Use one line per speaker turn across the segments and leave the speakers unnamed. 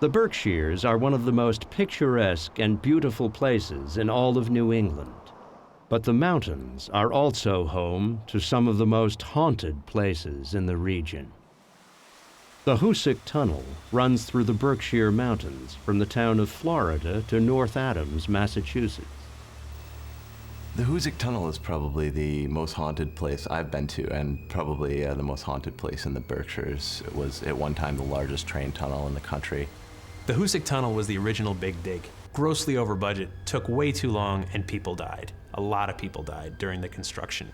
The Berkshires are one of the most picturesque and beautiful places in all of New England. But the mountains are also home to some of the most haunted places in the region. The Hoosac Tunnel runs through the Berkshire Mountains from the town of Florida to North Adams, Massachusetts.
The Hoosac Tunnel is probably the most haunted place I've been to, and probably the most haunted place in the Berkshires. It was at one time the largest train tunnel in the country.
The Hoosac Tunnel was the original big dig. Grossly over budget, took way too long, and people died. A lot of people died during the construction.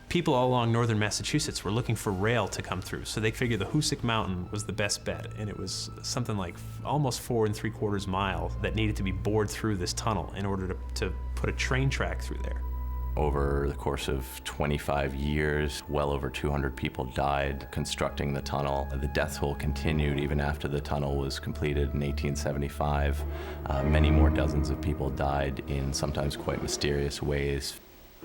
People all along northern Massachusetts were looking for rail to come through, so they figured the Hoosac Mountain was the best bet, and it was something like almost 4 3/4 miles that needed to be bored through this tunnel in order to put a train track through there.
Over the course of 25 years, well over 200 people died constructing the tunnel. The death toll continued even after the tunnel was completed in 1875. Many more dozens of people died in sometimes quite mysterious ways.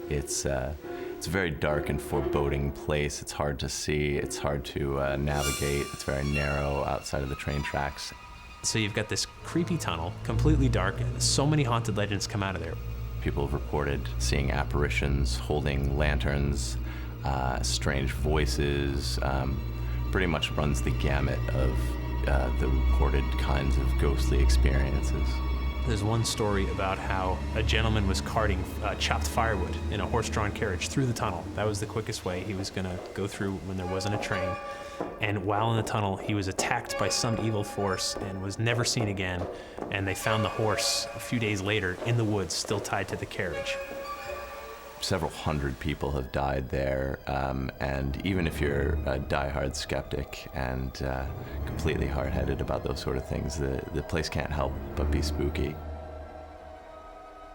It's a very dark and foreboding place. It's hard to see, it's hard to navigate. It's very narrow outside of the train tracks.
So you've got this creepy tunnel, completely dark. So many haunted legends come out of there.
People have reported seeing apparitions, holding lanterns, strange voices, pretty much runs the gamut of the reported kinds of ghostly experiences.
There's one story about how a gentleman was carting chopped firewood in a horse-drawn carriage through the tunnel. That was the quickest way he was gonna go through when there wasn't a train. And while in the tunnel, he was attacked by some evil force and was never seen again. And they found the horse a few days later in the woods, still tied to the carriage.
Several hundred people have died there, and even if you're a diehard skeptic and completely hard-headed about those sort of things, the place can't help but be spooky.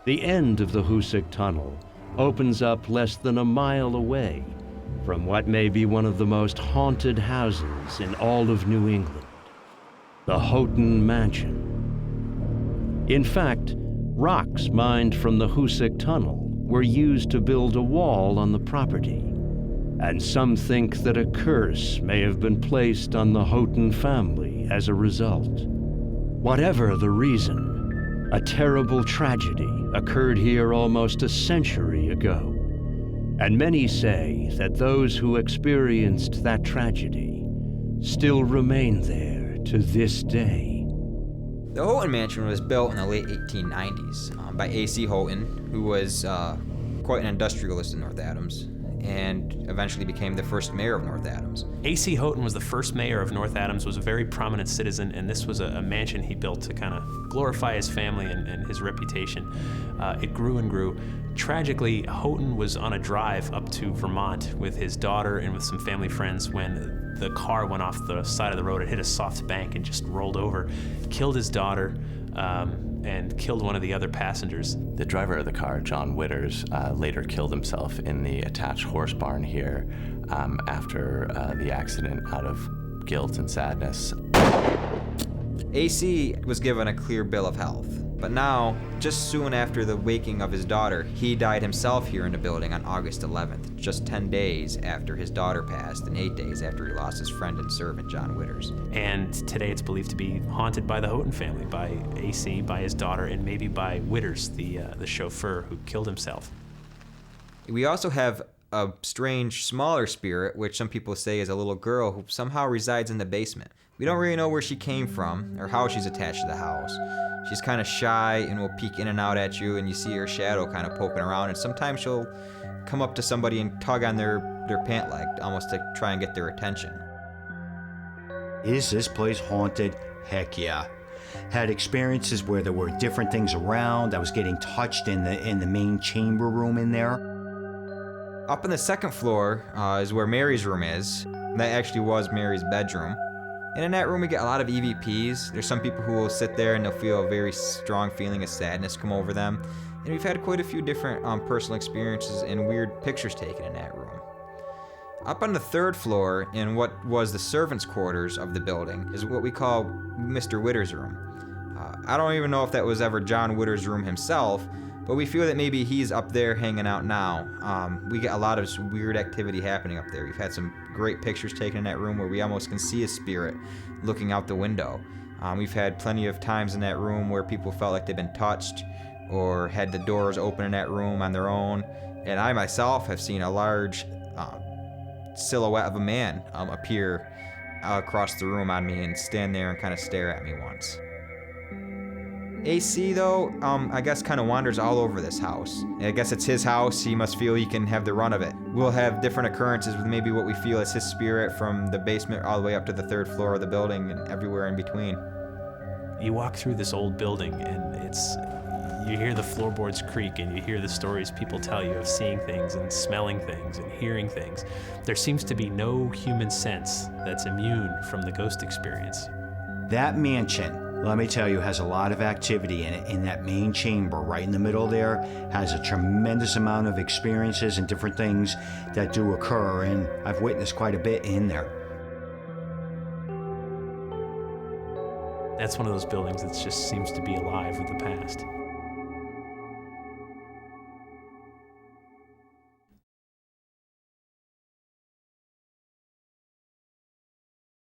The end of the Hoosac Tunnel opens up less than a mile away from what may be one of the most haunted houses in all of New England, the Houghton Mansion. In fact, rocks mined from the Hoosac Tunnel were used to build a wall on the property, and some think that a curse may have been placed on the Houghton family as a result. Whatever the reason, a terrible tragedy occurred here almost a century ago. And many say that those who experienced that tragedy still remain there to this day.
The Houghton Mansion was built in the late 1890s by A.C. Houghton, who was quite an industrialist in North Adams, and eventually became the first mayor of North Adams.
A.C. Houghton was the first mayor of North Adams, was a very prominent citizen, and this was a mansion he built to kind of glorify his family and his reputation. It grew and grew. Tragically, Houghton was on a drive up to Vermont with his daughter and with some family friends when the car went off the side of the road. It hit a soft bank and just rolled over, killed his daughter, and killed one of the other passengers.
The driver of the car, John Witters, later killed himself in the attached horse barn here after the accident out of guilt and sadness.
AC was given a clear bill of health, but now, just soon after the waking of his daughter, he died himself here in the building on August 11th, just 10 days after his daughter passed and 8 days after he lost his friend and servant, John Witters.
And today it's believed to be haunted by the Houghton family, by AC, by his daughter, and maybe by Witters, the chauffeur who killed himself.
We also have a strange, smaller spirit, which some people say is a little girl who somehow resides in the basement. We don't really know where she came from or how she's attached to the house. She's kind of shy and will peek in and out at you, and you see her shadow kind of poking around, and sometimes she'll come up to somebody and tug on their pant leg, almost to try and get their attention.
Is this place haunted? Heck yeah. Had experiences where there were different things around. I was getting touched in the main chamber room in there.
Up on the second floor is where Mary's room is. That actually was Mary's bedroom. And in that room we get a lot of EVPs. There's some people who will sit there and they'll feel a very strong feeling of sadness come over them. And we've had quite a few different personal experiences and weird pictures taken in that room. Up on the third floor, in what was the servants' quarters of the building, is what we call Mr. Witters' room. I don't even know if that was ever John Witters' room himself, but we feel that maybe he's up there hanging out now. We get a lot of weird activity happening up there. We've had some great pictures taken in that room where we almost can see a spirit looking out the window. We've had plenty of times in that room where people felt like they've been touched or had the doors open in that room on their own. And I myself have seen a large silhouette of a man appear across the room on me and stand there and kind of stare at me once. AC, though, I guess kind of wanders all over this house. I guess it's his house. He must feel he can have the run of it. We'll have different occurrences with maybe what we feel is his spirit from the basement all the way up to the 3rd floor of the building and everywhere in between.
You walk through this old building and you hear the floorboards creak and you hear the stories people tell you of seeing things and smelling things and hearing things. There seems to be no human sense that's immune from the ghost experience.
That mansion, let me tell you, has a lot of activity in it. In that main chamber right in the middle there has a tremendous amount of experiences and different things that do occur, and I've witnessed quite a bit in there.
That's one of those buildings that just seems to be alive with the past.